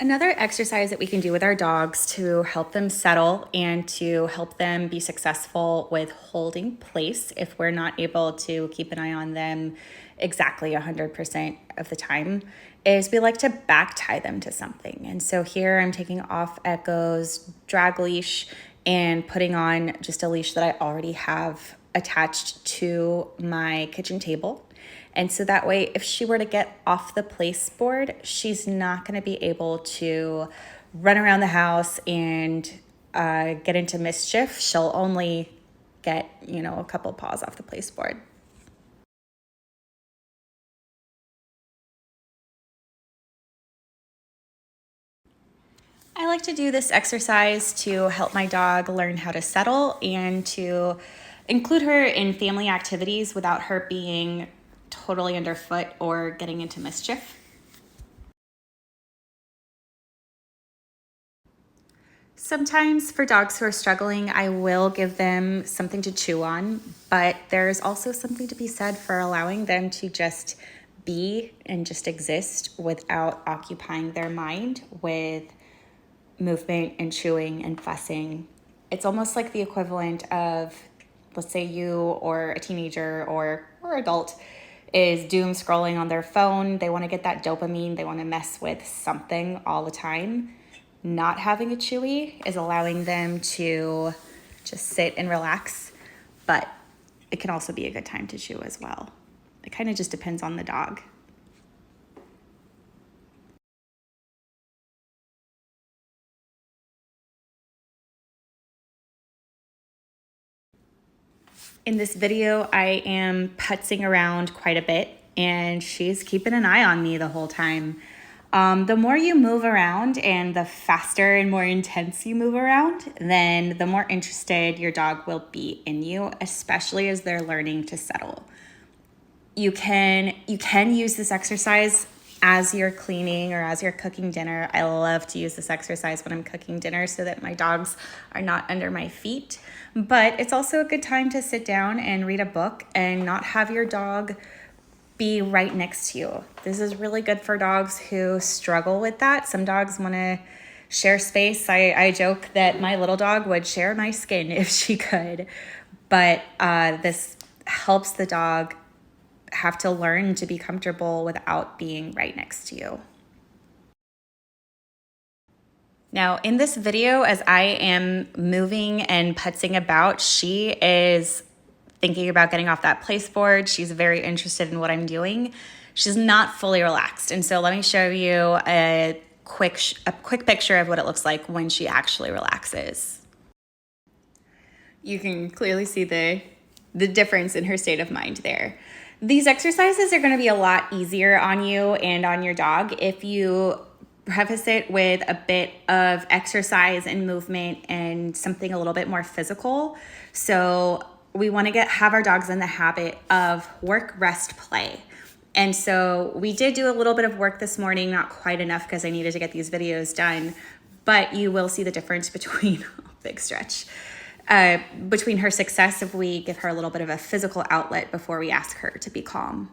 Another exercise that we can do with our dogs to help them settle and to help them be successful with holding place if we're not able to keep an eye on them exactly 100% of the time is we like to back tie them to something. And so here I'm taking off Echo's drag leash and putting on just a leash that I already have attached to my kitchen table. And so that way, if she were to get off the place board, she's not going to be able to run around the house and get into mischief. She'll only get, a couple paws off the place board. I like to do this exercise to help my dog learn how to settle and to include her in family activities without her being totally underfoot or getting into mischief. Sometimes for dogs who are struggling, I will give them something to chew on, but there's also something to be said for allowing them to just be and just exist without occupying their mind with movement and chewing and fussing. It's almost like the equivalent of, let's say you or a teenager or adult is doom scrolling on their phone. They want to get that dopamine. They want to mess with something all the time. Not having a chewy is allowing them to just sit and relax, but it can also be a good time to chew as well. It kind of just depends on the dog. In this video, I am putzing around quite a bit and she's keeping an eye on me the whole time. The more you move around and the faster and more intense you move around, then the more interested your dog will be in you, especially as they're learning to settle. You can use this exercise as you're cleaning or as you're cooking dinner. I love to use this exercise when I'm cooking dinner so that my dogs are not under my feet. But it's also a good time to sit down and read a book and not have your dog be right next to you. This is really good for dogs who struggle with that. Some dogs want to share space. I joke that my little dog would share my skin if she could, but this helps the dog have to learn to be comfortable without being right next to you. Now, in this video, as I am moving and putzing about, she is thinking about getting off that place board. She's very interested in what I'm doing. She's not fully relaxed. And so let me show you a quick picture of what it looks like when she actually relaxes. You can clearly see the difference in her state of mind there. These exercises are going to be a lot easier on you and on your dog if you preface it with a bit of exercise and movement and something a little bit more physical. So we want to have our dogs in the habit of work, rest, play. And so we did do a little bit of work this morning, not quite enough because I needed to get these videos done, but you will see the difference between, big stretch, between her success if we give her a little bit of a physical outlet before we ask her to be calm.